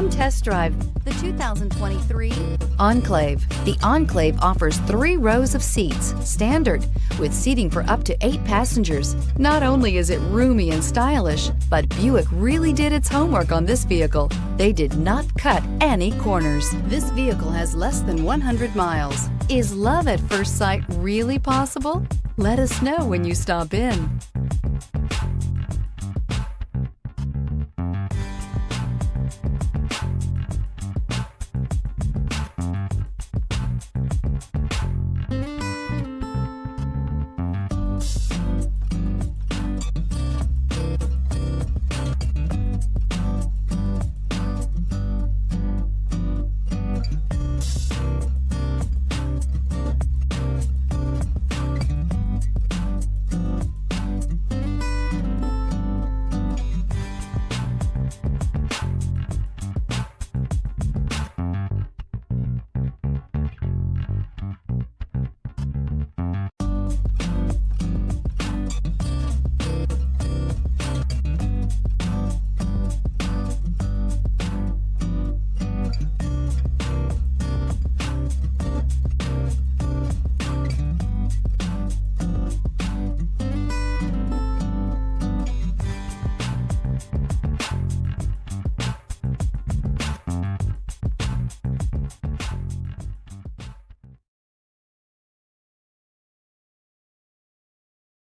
Come test drive the 2023 Enclave. The Enclave offers 3 rows of seats, standard, with seating for up to 8 passengers. Not only is it roomy and stylish, but Buick really did its homework on this vehicle. They did not cut any corners. This vehicle has less than 100 miles. Is love at first sight really possible? Let us know when you stop in.